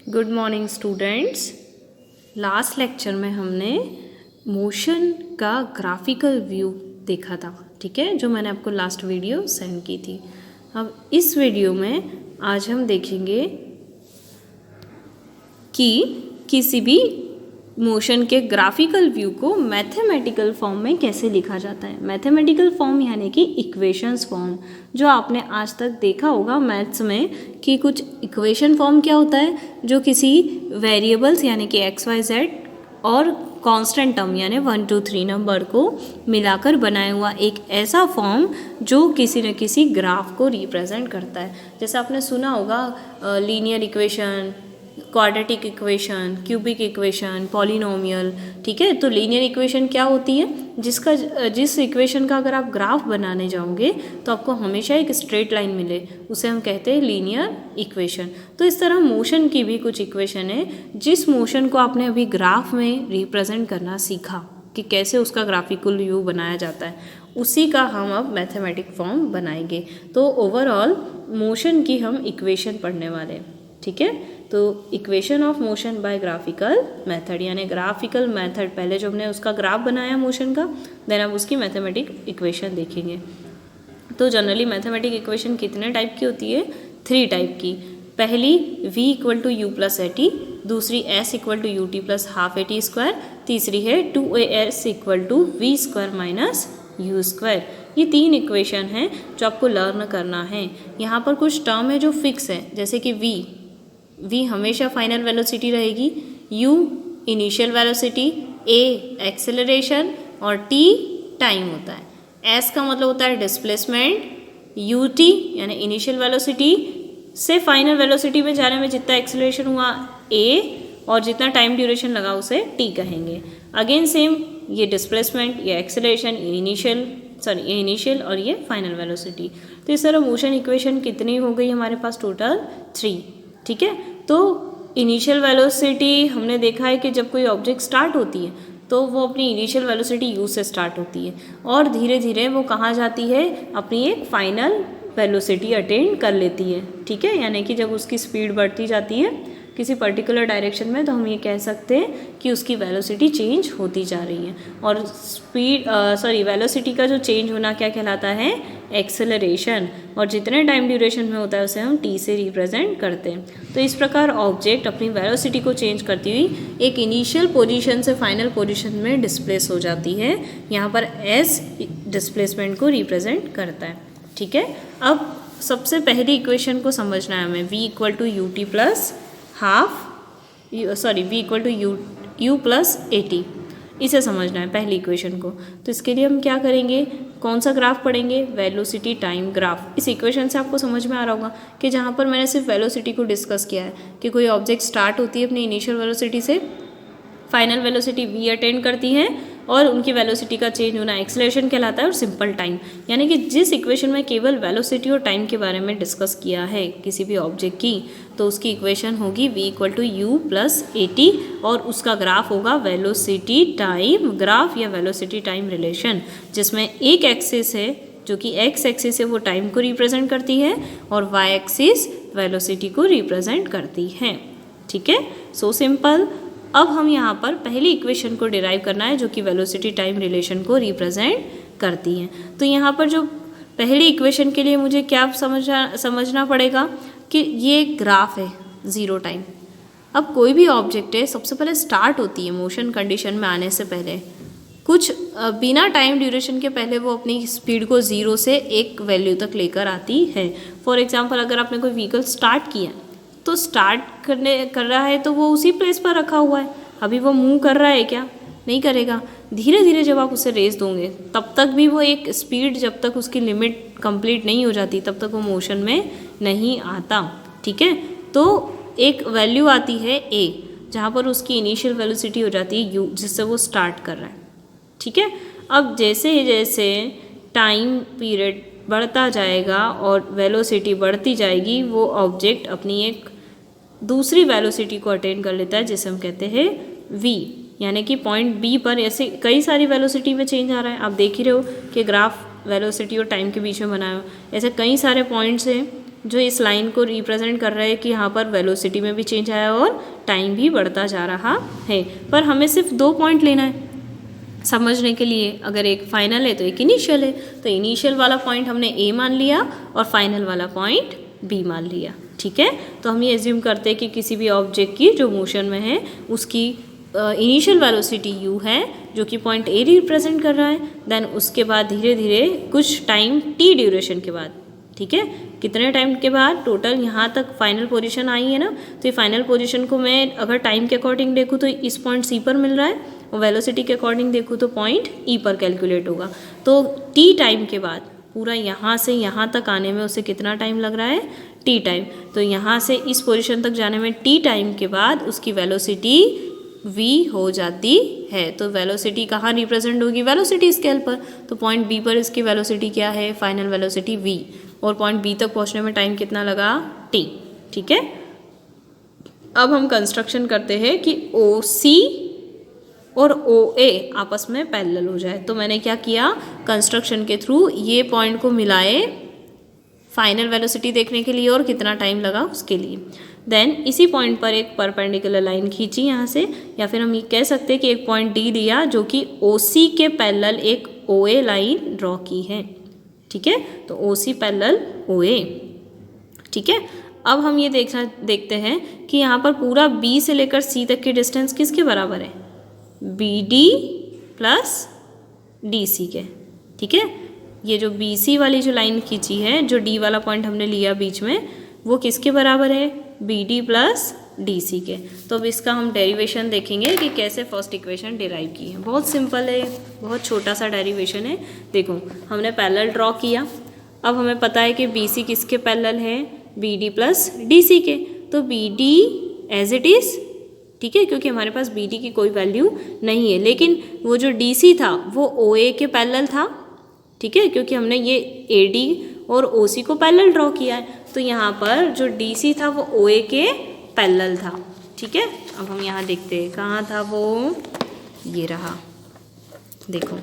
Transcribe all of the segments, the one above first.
Good morning students. Last lecture में हमने motion का ग्राफिकल व्यू देखा था, ठीक है, जो मैंने आपको लास्ट वीडियो सेंड की थी। अब इस वीडियो में आज हम देखेंगे कि किसी भी मोशन के ग्राफिकल व्यू को मैथमेटिकल फॉर्म में कैसे लिखा जाता है। मैथमेटिकल फॉर्म यानी कि इक्वेशंस फॉर्म, जो आपने आज तक देखा होगा मैथ्स में कि कुछ इक्वेशन फॉर्म क्या होता है, जो किसी वेरिएबल्स यानी कि एक्स वाई जेड और कांस्टेंट टर्म यानी 1 2 3 नंबर को मिलाकर बनाया हुआ एक ऐसा फॉर्म जो किसी न किसी ग्राफ को रिप्रेजेंट करता है। जैसे आपने सुना होगा linear equation, quadratic equation, cubic equation, polynomial, ठीक है। तो लीनियर इक्वेशन क्या होती है, जिस इक्वेशन का अगर आप ग्राफ बनाने जाओगे तो आपको हमेशा एक स्ट्रेट लाइन मिले, उसे हम कहते हैं लीनियर इक्वेशन। तो इस तरह मोशन की भी कुछ इक्वेशन है, जिस मोशन को आपने अभी ग्राफ में रिप्रेजेंट करना सीखा कि कैसे उसका ग्राफिकल व्यू बनाया जाता है, उसी का हम अब मैथमेटिक फॉर्म बनाएंगे। तो ओवरऑल मोशन की हम इक्वेशन पढ़ने वाले हैं, ठीक है। तो equation of motion by graphical method, यानी ग्राफिकल मेथड, पहले जो हमने उसका ग्राफ बनाया मोशन का, देन अब उसकी मैथमेटिक इक्वेशन देखेंगे। तो जनरली मैथमेटिक इक्वेशन कितने टाइप की होती है? 3 टाइप की। पहली v = u + at, दूसरी s = ut + ½ at², तीसरी है 2as = v² - u²। ये 3 इक्वेशन हैं जो आपको लर्न करना है। यहाँ पर कुछ टर्म है जो फिक्स है, जैसे कि v हमेशा फाइनल वेलोसिटी रहेगी, u initial velocity, a acceleration और t टाइम होता है। s का मतलब होता है डिस्प्लेसमेंट, ut यानी इनिशियल वेलोसिटी से फाइनल वेलोसिटी में जाने में जितना एक्सेलरेशन हुआ a, और जितना टाइम ड्यूरेशन लगा उसे t कहेंगे। अगेन सेम, ये डिस्प्लेसमेंट, ये एक्सेलरेशन, ये इनिशियल और ये फाइनल वेलोसिटी। तो इस तरह मोशन इक्वेशन कितनी हो गई हमारे पास? टोटल 3, ठीक है। तो इनिशियल वेलोसिटी हमने देखा है कि जब कोई ऑब्जेक्ट स्टार्ट होती है तो वो अपनी इनिशियल वेलोसिटी u से स्टार्ट होती है और धीरे धीरे वो कहाँ जाती है, अपनी एक फाइनल वेलोसिटी अटेन कर लेती है, ठीक है। यानी कि जब उसकी स्पीड बढ़ती जाती है किसी पर्टिकुलर डायरेक्शन में, तो हम ये कह सकते हैं कि उसकी वेलोसिटी चेंज होती जा रही है। और वेलोसिटी का जो चेंज होना क्या कहलाता है? एक्सेलरेशन। और जितने टाइम ड्यूरेशन में होता है उसे हम t से रिप्रेजेंट करते हैं। तो इस प्रकार ऑब्जेक्ट अपनी वेलोसिटी को चेंज करती हुई एक इनिशियल पोजीशन से फाइनल पोजीशन में डिस्प्लेस हो जाती है। यहाँ पर s डिस्प्लेसमेंट को रिप्रेजेंट करता है, ठीक है। अब सबसे पहली इक्वेशन को समझना है हमें, v = ut + u + at, इसे समझना है पहली इक्वेशन को। तो इसके लिए हम क्या करेंगे, कौन सा ग्राफ पढ़ेंगे? Velocity time graph. इस इक्वेशन से आपको समझ में आ रहा होगा कि जहाँ पर मैंने सिर्फ वेलोसिटी को डिस्कस किया है कि कोई ऑब्जेक्ट स्टार्ट होती है अपनी इनिशियल वेलोसिटी से, फाइनल वेलोसिटी v अटेन करती है और उनकी वेलोसिटी का चेंज होना एक्सेलरेशन कहलाता है, और सिंपल टाइम। यानी कि जिस इक्वेशन में केवल वेलोसिटी और टाइम के बारे में डिस्कस किया है किसी भी ऑब्जेक्ट की, तो उसकी इक्वेशन होगी v = u + at और उसका ग्राफ होगा वेलोसिटी टाइम ग्राफ या वेलोसिटी टाइम रिलेशन, जिसमें एक एक्सिस है जो कि x एक्सिस है, वो टाइम को रिप्रेजेंट करती है और y एक्सिस वेलोसिटी को रिप्रेजेंट करती है, ठीक है। So simple. अब हम यहाँ पर पहली इक्वेशन को डिराइव करना है जो कि वेलोसिटी टाइम रिलेशन को रिप्रेजेंट करती है। तो यहाँ पर जो पहली इक्वेशन के लिए मुझे क्या समझना पड़ेगा कि ये ग्राफ है 0 टाइम। अब कोई भी ऑब्जेक्ट है, सबसे पहले स्टार्ट होती है मोशन कंडीशन में आने से पहले, कुछ बिना टाइम ड्यूरेशन के पहले वो अपनी स्पीड को 0 से एक वैल्यू तक लेकर आती है। फॉर एग्जांपल, अगर आपने कोई व्हीकल स्टार्ट किया तो स्टार्ट कर रहा है तो वो उसी प्लेस पर रखा हुआ है, अभी वो मूव कर रहा है क्या? नहीं करेगा। धीरे धीरे जब आप उसे रेस दोगे तब तक भी वो एक स्पीड, जब तक उसकी लिमिट कंप्लीट नहीं हो जाती तब तक वो मोशन में नहीं आता, ठीक है। तो एक वैल्यू आती है a, जहाँ पर उसकी इनिशियल वेलोसिटी हो जाती है u, जिससे वो स्टार्ट कर रहा है, ठीक है। अब जैसे जैसे टाइम पीरियड बढ़ता जाएगा और वेलोसिटी बढ़ती जाएगी, वो ऑब्जेक्ट अपनी एक दूसरी वेलोसिटी को अटेन कर लेता है, जिसे हम कहते हैं v। यानी कि पॉइंट b पर ऐसे कई सारी वेलोसिटी में चेंज आ रहा है। आप देख ही रहे हो कि ग्राफ वेलोसिटी और टाइम के बीच में बनाया हो, ऐसे कई सारे पॉइंट्स हैं जो इस लाइन को रिप्रेजेंट कर रहा है कि यहाँ पर वेलोसिटी में भी चेंज आया और टाइम भी बढ़ता जा रहा है। पर हमें सिर्फ 2 पॉइंट लेना है समझने के लिए। अगर एक फाइनल है तो एक इनिशियल है, तो इनिशियल वाला पॉइंट हमने ए मान लिया और फाइनल वाला पॉइंट बी मान लिया। ठीक है, तो हम ये एज्यूम करते हैं कि किसी भी ऑब्जेक्ट की जो मोशन में है उसकी इनिशियल वेलोसिटी u है जो कि पॉइंट ए रिप्रेजेंट कर रहा है। देन उसके बाद धीरे धीरे कुछ टाइम t ड्यूरेशन के बाद, ठीक है, कितने टाइम के बाद टोटल यहाँ तक फाइनल पोजीशन आई है ना, तो ये फाइनल पोजीशन को मैं अगर टाइम के अकॉर्डिंग देखूँ तो इस पॉइंट c पर मिल रहा है और वेलोसिटी के अकॉर्डिंग देखूँ तो पॉइंट e पर कैलकुलेट होगा। तो t टाइम के बाद पूरा यहाँ से यहाँ तक आने में उसे कितना टाइम लग रहा है, t टाइम। तो यहाँ से इस पोजीशन तक जाने में t टाइम के बाद उसकी वेलोसिटी v हो जाती है। तो वेलोसिटी कहाँ रिप्रेजेंट होगी, वेलोसिटी स्केल पर। तो पॉइंट b पर इसकी वेलोसिटी क्या है, फाइनल वेलोसिटी v, और पॉइंट b तक पहुँचने में टाइम कितना लगा, t। ठीक है, अब हम कंस्ट्रक्शन करते हैं कि OC और OA आपस में पैरेलल हो जाए। तो मैंने क्या किया, कंस्ट्रक्शन के थ्रू ये पॉइंट को मिलाए फाइनल वेलोसिटी देखने के लिए और कितना टाइम लगा उसके लिए। देन इसी पॉइंट पर एक परपेंडिकुलर लाइन खींची यहाँ से, या फिर हम ये कह सकते हैं कि एक पॉइंट D लिया जो कि OC के पैरेलल एक OA लाइन ड्रॉ की है। ठीक है, तो OC पैरेलल OA। ठीक है, अब हम ये देखते हैं कि यहाँ पर पूरा B से लेकर C तक की डिस्टेंस किसके बराबर है, BD प्लस DC के। ठीक है, ये जो BC वाली जो लाइन खींची है, जो D वाला पॉइंट हमने लिया बीच में, वो किसके बराबर है, BD प्लस DC के। तो अब इसका हम डेरिवेशन देखेंगे कि कैसे फर्स्ट इक्वेशन डिराइव की है। बहुत सिंपल है, बहुत छोटा सा डेरिवेशन है। देखो, हमने पैरेलल ड्रॉ किया, अब हमें पता है कि BC किसके पैरेलल है, BD प्लस DC के। तो BD एज इट इज़, ठीक है, क्योंकि हमारे पास BD की कोई वैल्यू नहीं है, लेकिन वो जो DC था वो OA के पैरेलल था। ठीक है, क्योंकि हमने ये AD और OC को पैरेलल ड्रॉ किया है, तो यहाँ पर जो DC था वो OA के पैरेलल था। ठीक है, अब हम यहाँ देखते हैं कहाँ था वो, ये रहा। देखो,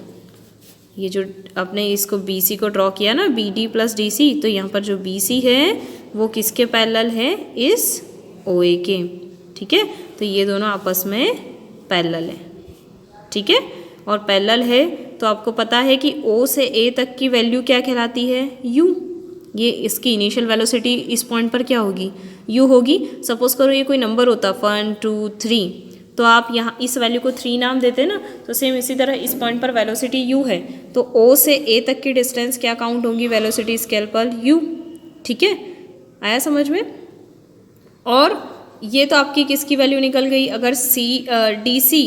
ये जो अपने इसको BC को ड्रॉ किया ना, BD प्लस DC, तो यहाँ पर जो BC है वो किसके पैरेलल है, इस OA के। ठीक है, तो ये दोनों आपस में पैरेलल है। ठीक है, और पैरेलल है तो आपको पता है कि O से A तक की वैल्यू क्या कहलाती है, U। ये इसकी इनिशियल वेलोसिटी इस पॉइंट पर क्या होगी, U होगी। सपोज करो ये कोई नंबर होता 1 2 3, तो आप यहाँ इस वैल्यू को 3 नाम देते ना, तो सेम इसी तरह इस पॉइंट पर वेलोसिटी U है, तो O से A तक की डिस्टेंस क्या काउंट होगी वेलोसिटी स्केल पर, U। ठीक है, आया समझ में। और ये तो आपकी किसकी वैल्यू निकल गई, अगर DC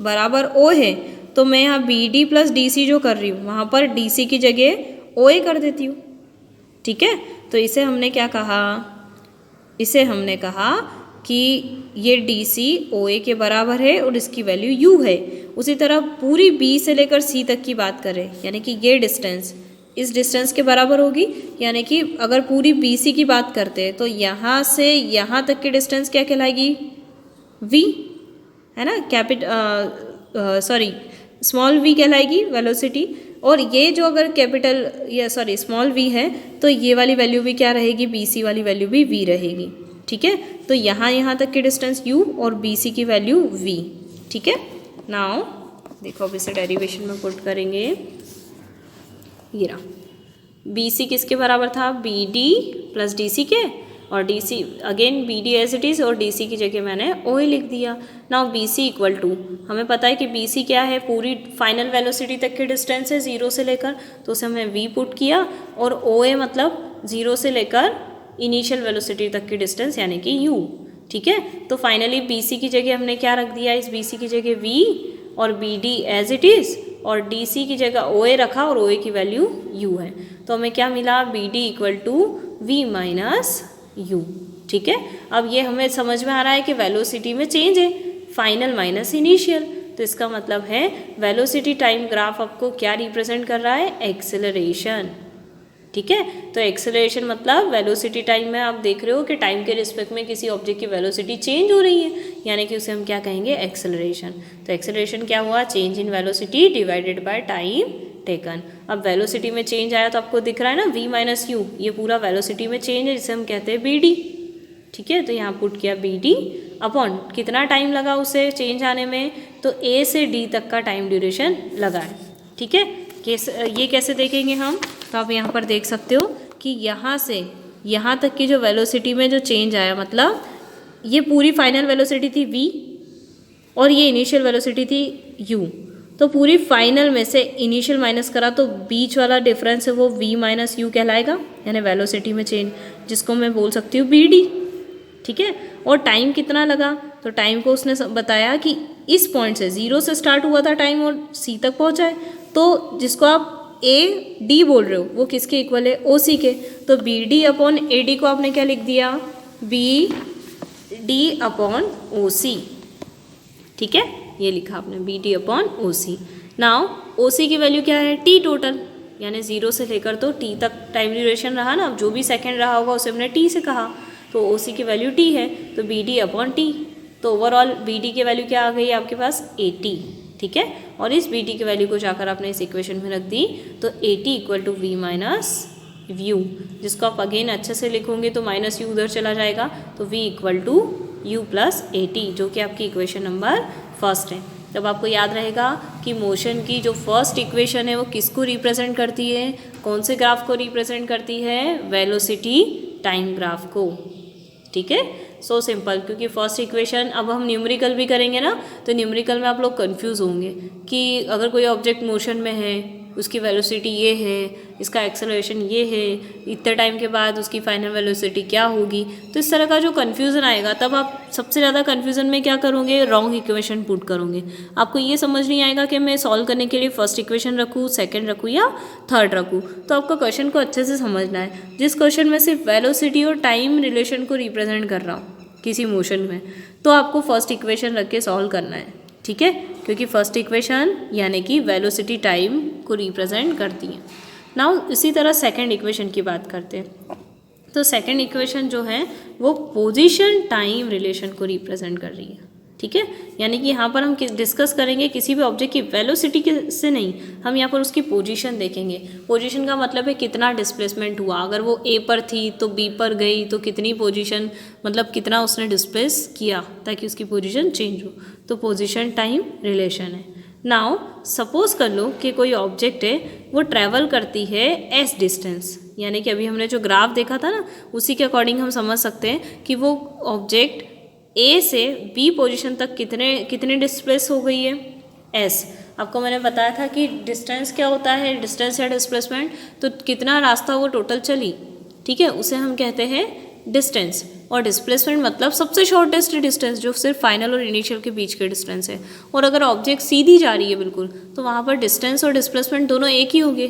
बराबर O है तो मैं यहाँ BD प्लस DC जो कर रही हूँ वहाँ पर DC की जगह OA कर देती हूँ। ठीक है, तो इसे हमने क्या कहा, इसे हमने कहा कि ये DC OA के बराबर है और इसकी वैल्यू U है। उसी तरह पूरी B से लेकर C तक की बात करें, यानी कि ये डिस्टेंस इस डिस्टेंस के बराबर होगी, यानी कि अगर पूरी BC की बात करते हैं तो यहाँ से यहाँ तक की डिस्टेंस क्या कहलाएगी, V, है ना, स्मॉल v कहलाएगी वेलोसिटी। और ये जो अगर स्मॉल v है तो ये वाली वैल्यू भी क्या रहेगी, BC वाली वैल्यू भी V रहेगी। ठीक है, तो यहाँ तक की डिस्टेंस U और BC की वैल्यू V। ठीक है, नाउ देखो अब इसे डेरिवेशन में पुट करेंगे। ये रहा, BC किसके बराबर था, BD प्लस DC के, और DC again BD as it is और DC की जगह मैंने OA लिख दिया। नाउ BC इक्वल टू, हमें पता है कि BC क्या है, पूरी फाइनल वेलोसिटी तक की डिस्टेंस है 0 से लेकर, तो उसे हमने V पुट किया, और OA मतलब 0 से लेकर इनिशियल वेलोसिटी तक की डिस्टेंस यानी कि U। ठीक है, तो फाइनली BC की जगह हमने क्या रख दिया, इस BC की जगह V और BD एज इट इज़, और DC की जगह OA रखा और OA की वैल्यू U है। तो हमें क्या मिला, BD equal to V minus U। ठीक है, अब ये हमें समझ में आ रहा है कि वेलोसिटी में चेंज है, फाइनल माइनस इनिशियल, तो इसका मतलब है वेलोसिटी टाइम ग्राफ आपको क्या रिप्रेजेंट कर रहा है, एक्सेलरेशन। ठीक है, तो एक्सेलरेशन मतलब वेलोसिटी टाइम में आप देख रहे हो कि टाइम के रिस्पेक्ट में किसी ऑब्जेक्ट की वेलोसिटी चेंज हो रही है, यानी कि उसे हम क्या कहेंगे, एक्सेलरेशन। तो एक्सेलरेशन क्या हुआ, change in velocity divided by time taken. अब वेलोसिटी में चेंज आया तो आपको दिख रहा है ना v माइनस यू, ये पूरा वेलोसिटी में चेंज है जिसे हम कहते हैं bd। ठीक है, तो यहाँ पुट किया bd अपॉन कितना टाइम लगा उसे चेंज आने में, तो a से d तक का टाइम ड्यूरेशन लगा है। ठीक है, ये कैसे देखेंगे हम, तो आप यहाँ पर देख सकते हो कि यहाँ से यहाँ तक की जो वेलोसिटी में जो चेंज आया, मतलब ये पूरी फाइनल वेलोसिटी थी v और ये इनिशियल वेलोसिटी थी u, तो पूरी फाइनल में से इनिशियल माइनस करा तो बीच वाला डिफरेंस है वो v माइनस यू कहलाएगा, यानी वेलोसिटी में चेंज, जिसको मैं बोल सकती हूँ bd। ठीक है, और टाइम कितना लगा, तो टाइम को उसने बताया कि इस पॉइंट से 0 से स्टार्ट हुआ था टाइम और c तक पहुँचा है, तो जिसको आप ए डी बोल रहे हो वो किसके इक्वल है, ओ सी के, तो B D upon A D को आपने क्या लिख दिया, B D upon O C. ठीक है, ये लिखा आपने B D upon O C. Now O C की वैल्यू क्या है, टी टोटल, यानी 0 से लेकर तो टी तक टाइम ड्यूरेशन रहा ना, जो भी सेकेंड रहा होगा उसे हमने टी से कहा, तो ओ सी की वैल्यू टी है, तो बी डी अपॉन टी, तो ओवरऑल बी डी की वैल्यू क्या आ गई आपके पास, 80। ठीक है, और इस बी टी की वैल्यू को जाकर आपने इस इक्वेशन में रख दी, तो 80 equal to V minus U, जिसको आप अगेन अच्छे से लिखोगे तो माइनस यू उधर चला जाएगा, तो v equal to U plus 80, जो कि आपकी इक्वेशन नंबर फर्स्ट है। तब आपको याद रहेगा कि मोशन की जो फर्स्ट इक्वेशन है वो किसको रिप्रेजेंट करती है, कौन से ग्राफ को रिप्रेजेंट करती है, वेलोसिटी टाइम ग्राफ को। ठीक है, सो सिंपल, क्योंकि फर्स्ट इक्वेशन अब हम न्यूमेरिकल भी करेंगे ना, तो न्यूमेरिकल में आप लोग कंफ्यूज होंगे कि अगर कोई ऑब्जेक्ट मोशन में है, उसकी वेलोसिटी ये है, इसका एक्सेलरेशन ये है, इतने टाइम के बाद उसकी फाइनल वेलोसिटी क्या होगी, तो इस तरह का जो कन्फ्यूज़न आएगा तब आप सबसे ज़्यादा कन्फ्यूज़न में क्या करोगे, रॉन्ग इक्वेशन पुट करोगे। आपको ये समझ नहीं आएगा कि मैं सॉल्व करने के लिए फर्स्ट इक्वेशन रखूँ, सेकेंड रखूँ या थर्ड रखूँ। तो आपको क्वेश्चन को अच्छे से समझना है, जिस क्वेश्चन में सिर्फ वेलोसिटी और टाइम रिलेशन को रिप्रेजेंट कर रहा हूँ किसी मोशन में, तो आपको फर्स्ट इक्वेशन रख के सॉल्व करना है। ठीक है, क्योंकि फर्स्ट इक्वेशन यानी कि वेलोसिटी टाइम को रिप्रेजेंट करती है। नाउ इसी तरह सेकंड इक्वेशन की बात करते हैं, तो सेकंड इक्वेशन जो है वो पोजीशन टाइम रिलेशन को रिप्रेजेंट कर रही है। ठीक है, यानी कि यहाँ पर हम डिस्कस करेंगे किसी भी ऑब्जेक्ट की वेलोसिटी से नहीं, हम यहाँ पर उसकी पोजीशन देखेंगे। पोजीशन का मतलब है कितना डिस्प्लेसमेंट हुआ, अगर वो ए पर थी तो बी पर गई तो कितनी पोजीशन, मतलब कितना उसने डिस्प्लेस किया ताकि उसकी पोजीशन चेंज हो, तो पोजीशन टाइम रिलेशन है। नाउ सपोज कर लो कि कोई ऑब्जेक्ट है वो ट्रैवल करती है एस डिस्टेंस, यानी कि अभी हमने जो ग्राफ देखा था ना उसी के अकॉर्डिंग हम समझ सकते हैं कि वो ऑब्जेक्ट ए से बी पोजीशन तक कितने डिस्प्लेस हो गई है, एस। आपको मैंने बताया था कि डिस्टेंस क्या होता है, डिस्टेंस या डिस्प्लेसमेंट, तो कितना रास्ता वो टोटल चली, ठीक है, उसे हम कहते हैं डिस्टेंस। और डिस्प्लेसमेंट मतलब सबसे शॉर्टेस्ट डिस्टेंस जो सिर्फ फाइनल और इनिशियल के बीच के डिस्टेंस है। और अगर ऑब्जेक्ट सीधी जा रही है बिल्कुल, तो वहाँ पर डिस्टेंस और डिस्प्लेसमेंट दोनों एक ही होंगे,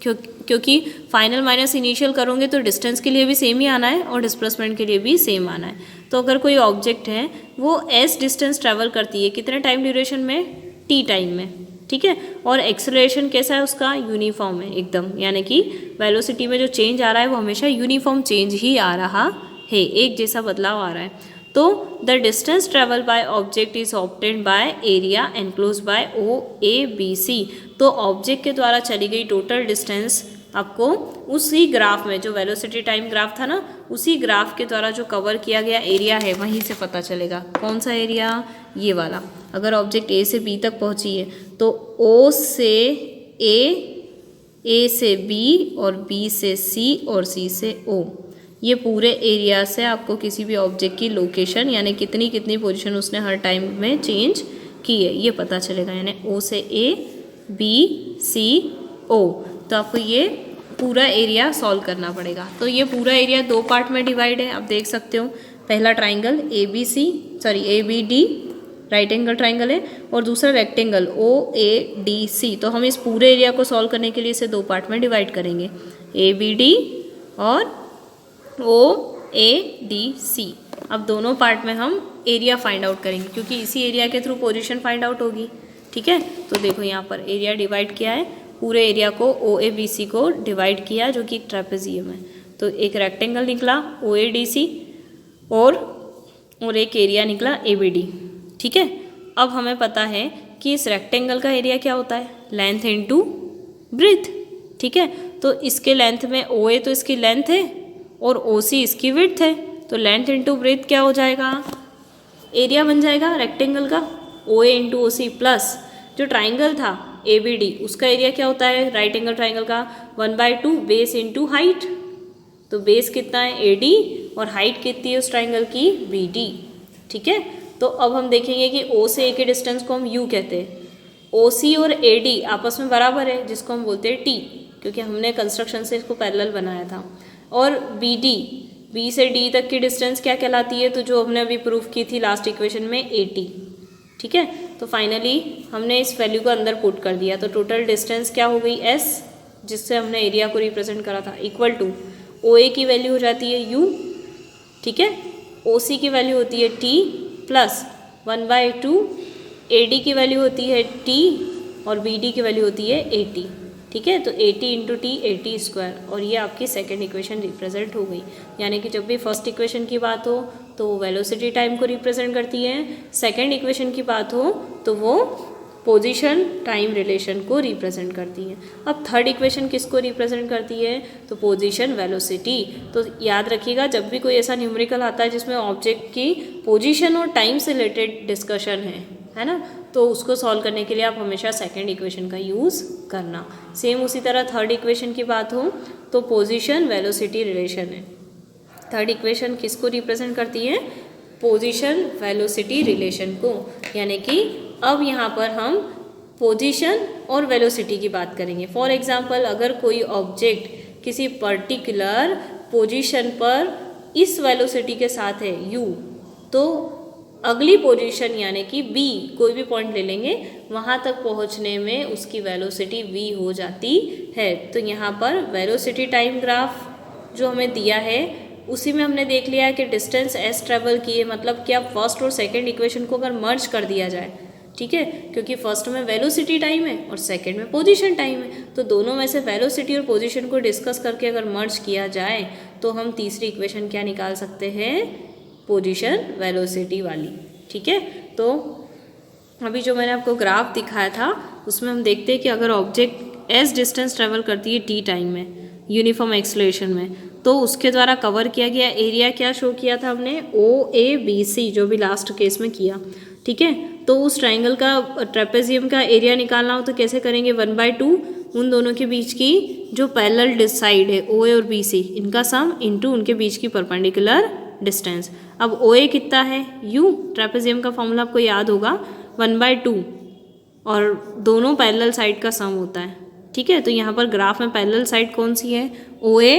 क्योंकि फाइनल माइनस इनिशियल करोगे तो डिस्टेंस के लिए भी सेम ही आना है और डिस्प्लेसमेंट के लिए भी सेम आना है। तो अगर कोई ऑब्जेक्ट है वो एस डिस्टेंस ट्रैवल करती है कितने टाइम ड्यूरेशन में, टी टाइम में, ठीक है, और एक्सेलरेशन कैसा है उसका, यूनिफॉर्म है एकदम, यानी कि वेलोसिटी में जो चेंज आ रहा है वो हमेशा यूनिफॉर्म चेंज ही आ रहा है, एक जैसा बदलाव आ रहा है। तो the distance travel by object is obtained by area enclose by O A B C. तो ऑब्जेक्ट के द्वारा चली गई टोटल डिस्टेंस आपको उसी ग्राफ में, जो वेलोसिटी टाइम ग्राफ था ना, उसी ग्राफ के द्वारा जो कवर किया गया एरिया है वहीं से पता चलेगा। कौन सा एरिया, ये वाला। अगर ऑब्जेक्ट ए से बी तक पहुंची है तो ओ से ए से बी और बी से सी और सी से ओ, ये पूरे एरिया से आपको किसी भी ऑब्जेक्ट की लोकेशन यानी कितनी पोजीशन उसने हर टाइम में चेंज की है ये पता चलेगा, यानी ओ से ए बी सी ओ। तो आपको ये पूरा एरिया सॉल्व करना पड़ेगा। तो ये पूरा एरिया दो पार्ट में डिवाइड है, आप देख सकते हो। पहला triangle A B D right angle triangle है, और दूसरा rectangle O A D C. तो हम इस पूरे एरिया को सॉल्व करने के लिए इसे दो पार्ट में डिवाइड करेंगे, ए बी डी और ओ ए डी सी। अब दोनों पार्ट में हम एरिया फाइंड आउट करेंगे, क्योंकि इसी एरिया के थ्रू पोजीशन फाइंड आउट होगी। ठीक है, तो देखो यहाँ पर एरिया डिवाइड किया है, पूरे एरिया को ओ ए बी सी को डिवाइड किया जो कि एक ट्रेपेजियम है। तो एक रेक्टेंगल निकला ओ ए डी सी और एक एरिया निकला ए बी डी। ठीक है, अब हमें पता है कि इस रेक्टेंगल का एरिया क्या होता है, लेंथ इनटू ब्रेथ, ठीक है। तो इसके लेंथ में OA तो इसकी लेंथ है और OC इसकी विड्थ है, तो लेंथ इंटू ब्रेथ क्या हो जाएगा, एरिया बन जाएगा रेक्टेंगल का, OA इंटू OC प्लस जो ट्राइंगल था ABD उसका एरिया क्या होता है राइट एंगल ट्राइंगल का 1/2 बेस इंटू हाइट, तो बेस कितना है AD और हाइट कितनी है उस ट्राइंगल की BD, ठीक है। तो अब हम देखेंगे कि O से A के डिस्टेंस को हम U कहते हैं, OC और AD आपस में बराबर है जिसको हम बोलते हैं T, क्योंकि हमने कंस्ट्रक्शन से इसको पैरेलल बनाया था। और BD, B से D तक की डिस्टेंस क्या कहलाती है, तो जो हमने अभी प्रूफ की थी लास्ट इक्वेशन में 80, ठीक है। तो फाइनली हमने इस वैल्यू को अंदर पुट कर दिया, तो टोटल डिस्टेंस क्या हो गई S, जिससे हमने एरिया को रिप्रेजेंट करा था, इक्वल टू OA की वैल्यू हो जाती है U, ठीक है, OC की वैल्यू होती है T प्लस 1/2 AD की वैल्यू होती है T और BD की वैल्यू होती है 80, ठीक है। तो 80 इंटू T 80 स्क्वायर, और ये आपकी सेकेंड इक्वेशन रिप्रेजेंट हो गई। यानी कि जब भी फर्स्ट इक्वेशन की बात हो तो वेलोसिटी टाइम को रिप्रेजेंट करती है, सेकेंड इक्वेशन की बात हो तो वो पोजीशन टाइम रिलेशन को रिप्रेजेंट करती है। अब थर्ड इक्वेशन किसको रिप्रेजेंट करती है, तो पोजीशन वेलोसिटी। तो याद रखिएगा जब भी कोई ऐसा न्यूमेरिकल आता है जिसमें ऑब्जेक्ट की पोजीशन और टाइम से रिलेटेड डिस्कशन है ना, तो उसको सॉल्व करने के लिए आप हमेशा सेकेंड इक्वेशन का यूज़ करना। सेम उसी तरह थर्ड इक्वेशन की बात हो तो पोजीशन वेलोसिटी रिलेशन है। थर्ड इक्वेशन किसको रिप्रेजेंट करती है, पोजीशन वेलोसिटी रिलेशन को। यानी कि अब यहाँ पर हम पोजीशन और वेलोसिटी की बात करेंगे। फॉर एग्जांपल अगर कोई ऑब्जेक्ट किसी पर्टिकुलर पोजीशन पर इस वेलोसिटी के साथ है u, तो अगली पोजीशन यानी कि B कोई भी पॉइंट ले लेंगे, वहाँ तक पहुँचने में उसकी वेलोसिटी v हो जाती है। तो यहाँ पर वेलोसिटी टाइम ग्राफ जो हमें दिया है उसी में हमने देख लिया है कि डिस्टेंस s ट्रेवल की है, मतलब कि अब फर्स्ट और सेकंड इक्वेशन को अगर मर्ज कर दिया जाए, ठीक है, क्योंकि फर्स्ट में वेलोसिटी टाइम है और सेकंड में पोजीशन टाइम है, तो दोनों में से वेलोसिटी और पोजीशन को डिस्कस करके अगर मर्ज किया जाए तो हम तीसरी इक्वेशन क्या निकाल सकते हैं, पोजीशन वेलोसिटी वाली, ठीक है। तो अभी जो मैंने आपको ग्राफ दिखाया था उसमें हम देखते हैं कि अगर ऑब्जेक्ट s डिस्टेंस ट्रेवल करती है t टाइम में यूनिफॉर्म एक्सेलरेशन में, तो उसके द्वारा कवर किया गया एरिया क्या शो किया था हमने, OABC, जो भी लास्ट केस में किया, ठीक है। तो उस ट्राइंगल का ट्रेपेजियम का एरिया निकालना हो तो कैसे करेंगे, 1/2 उन दोनों के बीच की जो पैरेलल साइड है OA और BC, इनका सम इंटू उनके बीच की परपेंडिकुलर डिस्टेंस। अब OA कितना है U, ट्रेपेजियम का फॉर्मूला आपको याद होगा 1/2 और दोनों पैरेलल साइड का सम होता है, ठीक है। तो यहाँ पर ग्राफ में पैरेलल साइड कौन सी है, OA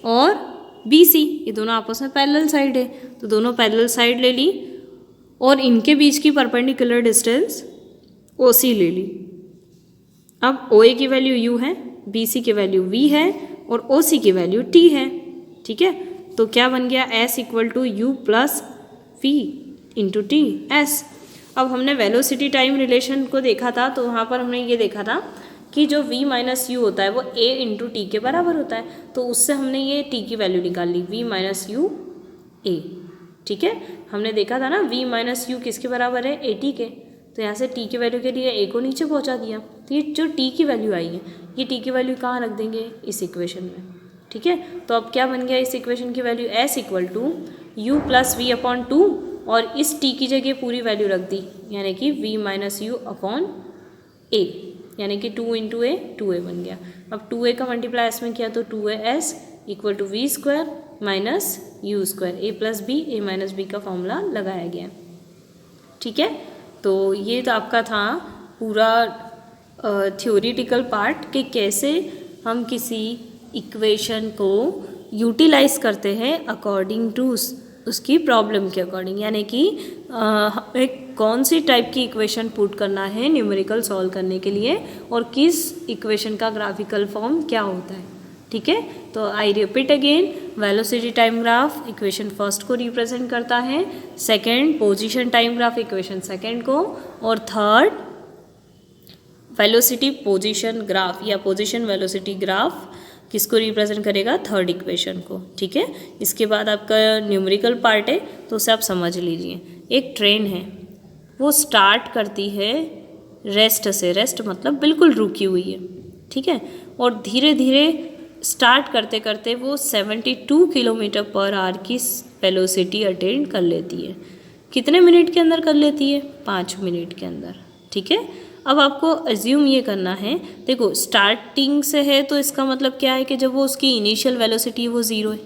और BC, ये दोनों आपस में पैरेलल साइड है, तो दोनों पैरेलल साइड ले ली और इनके बीच की परपेंडिकुलर डिस्टेंस OC ले ली। अब OA की वैल्यू U है, BC की वैल्यू V है और OC की वैल्यू T है, ठीक है। तो क्या बन गया, S equal to U plus V into T S। अब हमने वेलोसिटी टाइम रिलेशन को देखा था, तो वहाँ पर हमने ये देखा था कि जो v माइनस यू होता है वो a इंटू टी के बराबर होता है, तो उससे हमने ये t की वैल्यू निकाल ली, v माइनस यू a, ठीक है। हमने देखा था ना v माइनस यू किसके बराबर है, a t के, तो यहाँ से t की वैल्यू के लिए a को नीचे पहुँचा दिया, तो ये जो t की वैल्यू आई है ये t की वैल्यू कहाँ रख देंगे, इस इक्वेशन में, ठीक है। तो अब क्या बन गया इस इक्वेशन की value, s equal to U plus V upon 2 और इस t की जगह पूरी वैल्यू रख दी, यानी कि v minus you upon a, यानी कि 2 इंटू ए 2a बन गया। अब 2a का मल्टीप्लाई एस में किया तो 2as equal to V square minus U square, A plus B A minus B का फॉर्मूला लगाया गया, ठीक है। तो ये तो आपका था पूरा थ्योरेटिकल पार्ट कि कैसे हम किसी इक्वेशन को यूटिलाइज करते हैं अकॉर्डिंग टू उसकी प्रॉब्लम के अकॉर्डिंग, यानी कि हमें कौन सी टाइप की इक्वेशन पुट करना है न्यूमेरिकल सॉल्व करने के लिए और किस इक्वेशन का ग्राफिकल फॉर्म क्या होता है, ठीक है। तो I repeat again, velocity time graph equation first को रिप्रेजेंट करता है, second position time graph equation second को, और थर्ड वेलोसिटी पोजीशन ग्राफ या पोजीशन वेलोसिटी ग्राफ किसको रिप्रेजेंट करेगा, थर्ड इक्वेशन को, ठीक है। इसके बाद आपका न्यूमेरिकल पार्ट है तो उसे आप समझ लीजिए। एक ट्रेन है वो स्टार्ट करती है रेस्ट से, रेस्ट मतलब बिल्कुल रुकी हुई है, ठीक है। और धीरे धीरे स्टार्ट करते करते वो 72 किलोमीटर पर आवर की वेलोसिटी अटेन कर लेती है। कितने मिनट के अंदर कर लेती है? 5 मिनट के अंदर, ठीक है। अब आपको अज्यूम ये करना है, देखो स्टार्टिंग से है तो इसका मतलब क्या है कि जब वो उसकी इनिशियल वेलोसिटी है वो 0 है,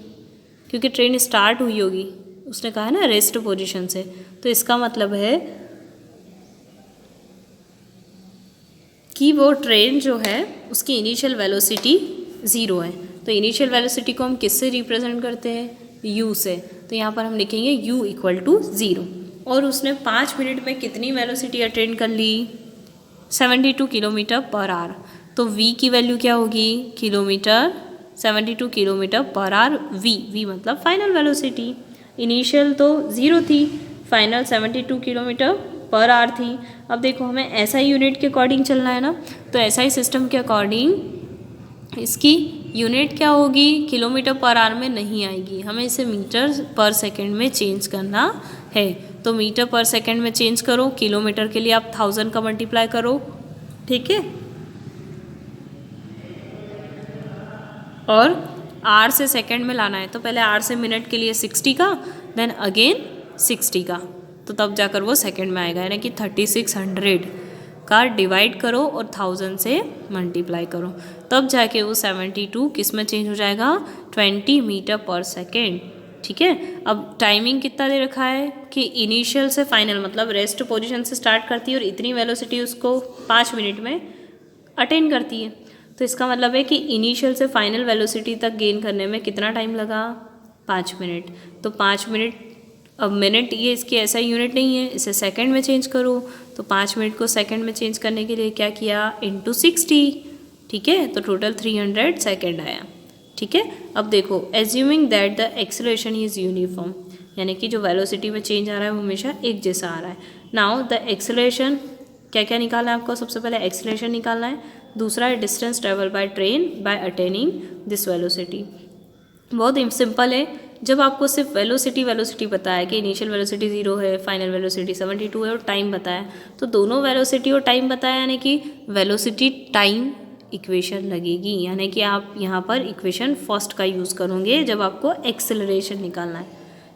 क्योंकि ट्रेन स्टार्ट हुई होगी, उसने कहा है ना रेस्ट पोजीशन से, तो इसका मतलब है कि वो ट्रेन जो है उसकी इनिशियल वेलोसिटी 0 है। तो इनिशियल वेलोसिटी को हम किससे रिप्रेजेंट करते हैं? u से। तो यहाँ पर हम लिखेंगे u = 0। और उसने 5 मिनट में कितनी वेलोसिटी अटेन कर ली? 72 किलोमीटर पर आवर। तो v की वैल्यू क्या होगी? Kilometre, 72 kilometre per hour v मतलब फाइनल वेलोसिटी। इनिशियल तो 0 थी, फाइनल 72 किलोमीटर पर आवर थी। अब देखो हमें ऐसा ही यूनिट के अकॉर्डिंग चलना है ना, तो ऐसा ही सिस्टम के अकॉर्डिंग इसकी यूनिट क्या होगी? किलोमीटर पर आवर में नहीं आएगी, हमें इसे मीटर पर सेकंड में चेंज करना है। तो मीटर पर सेकंड में चेंज करो, किलोमीटर के लिए आप 1000 का मल्टीप्लाई करो, ठीक है। और आर से सेकंड में लाना है, तो पहले आर से मिनट के लिए 60 का, देन अगेन 60 का, तो तब जाकर वो सेकंड में आएगा। यानी कि 3600 का डिवाइड करो और 1000 से मल्टीप्लाई करो, तब जाके वो 72 किस में चेंज हो जाएगा? 20 मीटर पर सेकेंड, ठीक है। अब टाइमिंग कितना दे रखा है कि इनिशियल से फाइनल मतलब रेस्ट पोजीशन से स्टार्ट करती है और इतनी वेलोसिटी उसको 5 मिनट में अटेन करती है। तो इसका मतलब है कि इनिशियल से फाइनल वेलोसिटी तक गेन करने में कितना टाइम लगा? 5 मिनट। तो 5 मिनट, अब मिनट ये इसकी ऐसा यूनिट नहीं है, इसे सेकंड में चेंज करो। तो 5 मिनट को सेकंड में चेंज करने के लिए क्या किया? इंटू 60, ठीक है। तो टोटल 300 सेकंड आया, ठीक है। अब देखो assuming that the acceleration is uniform, यानी कि जो वेलोसिटी में चेंज आ रहा है वो हमेशा एक जैसा आ रहा है। नाउ द एक्सेलरेशन क्या क्या निकालना है आपको? सबसे पहले एक्सेलरेशन निकालना है, दूसरा है distance travel by train by attaining this velocity. बहुत सिंपल है, जब आपको सिर्फ वेलोसिटी बताया कि इनिशियल वेलोसिटी 0 है, फाइनल वेलोसिटी 72 है और टाइम बताया, तो दोनों वेलोसिटी और टाइम बताया, यानी कि वेलोसिटी टाइम इक्वेशन लगेगी। यानी कि आप यहाँ पर इक्वेशन फर्स्ट का यूज़ करोगे जब आपको एक्सेलरेशन निकालना है,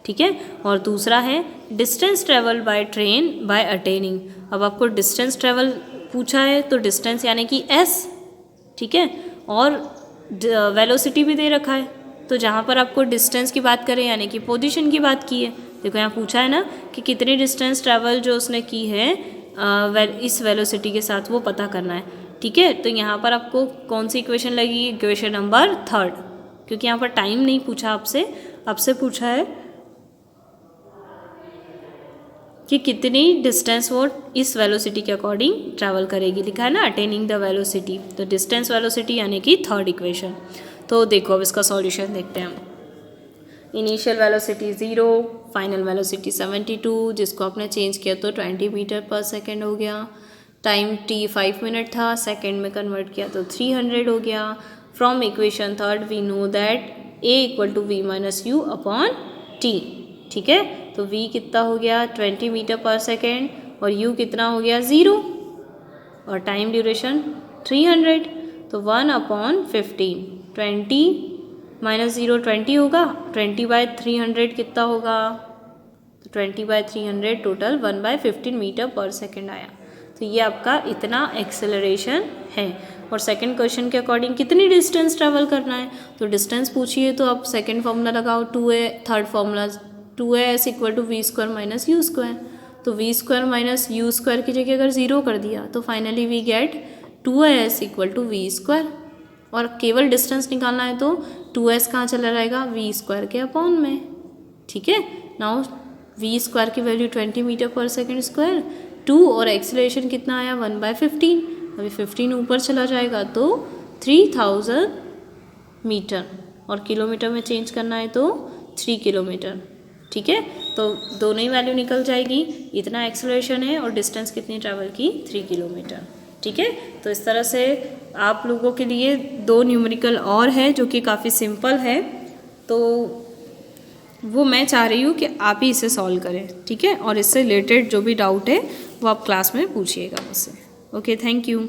ठीक है। और दूसरा है distance travel by train by attaining. अब आपको डिस्टेंस ट्रेवल पूछा है तो डिस्टेंस यानी कि s, ठीक है, और वेलोसिटी भी दे रखा है, तो जहाँ पर आपको डिस्टेंस की बात करें यानी कि पोजीशन की बात की है, देखो यहाँ पूछा है ना कि कितनी डिस्टेंस ट्रैवल जो उसने की है इस वेलोसिटी के साथ वो पता करना है, ठीक है। तो यहाँ पर आपको कौन सी इक्वेशन लगेगी? इक्वेशन नंबर 3, क्योंकि यहाँ पर टाइम नहीं पूछा आपसे पूछा है कि कितनी डिस्टेंस वो इस वेलोसिटी के अकॉर्डिंग ट्रैवल करेगी, लिखा है ना अटेनिंग द वेलोसिटी, तो डिस्टेंस वेलोसिटी यानी कि 3rd इक्वेशन। तो देखो अब इसका सॉल्यूशन देखते हैं हम। इनिशियल वेलोसिटी 0, फाइनल वेलोसिटी 72, जिसको आपने चेंज किया तो 20 मीटर पर सेकेंड हो गया। टाइम t 5 मिनट था, सेकेंड में कन्वर्ट किया तो 300 हो गया। From equation 3rd we know that a = v - u upon t, ठीक है। तो v कितना हो गया? 20 मीटर पर सेकेंड, और u कितना हो गया? 0, और टाइम ड्यूरेशन 300, तो 1/15, 20 - 0 20 होगा, 20/300 कितना होगा? तो 20/300 टोटल 1/15 मीटर पर सेकेंड आया। तो ये आपका इतना एक्सेलरेशन है। और सेकंड क्वेश्चन के अकॉर्डिंग कितनी डिस्टेंस ट्रैवल करना है, तो डिस्टेंस पूछिए तो आप सेकंड फॉर्मूला लगाओ 2a, third formula 2as = v² - u²। तो v² - u² की जगह अगर 0 कर दिया तो finally we get 2as = v²। और केवल डिस्टेंस निकालना है तो 2s कहाँ चला जाएगा? v² के अपॉन में, ठीक है। नाउ v² की वैल्यू 20 मीटर पर सेकेंड स्क्वायर, 2 और एक्सेलरेशन कितना आया? 1/15। अभी 15 ऊपर चला जाएगा तो 3000 मीटर, और किलोमीटर में चेंज करना है तो 3 किलोमीटर, ठीक है। तो दोनों ही वैल्यू निकल जाएगी, इतना एक्सेलरेशन है और डिस्टेंस कितनी ट्रैवल की? 3 किलोमीटर, ठीक है। तो इस तरह से आप लोगों के लिए 2 न्यूमेरिकल और है जो कि काफ़ी सिंपल है, तो वो मैं चाह रही हूँ कि आप ही इसे सॉल्व करें, ठीक है। और इससे रिलेटेड जो भी डाउट है वो आप क्लास में पूछिएगा मुझसे। Okay, thank you.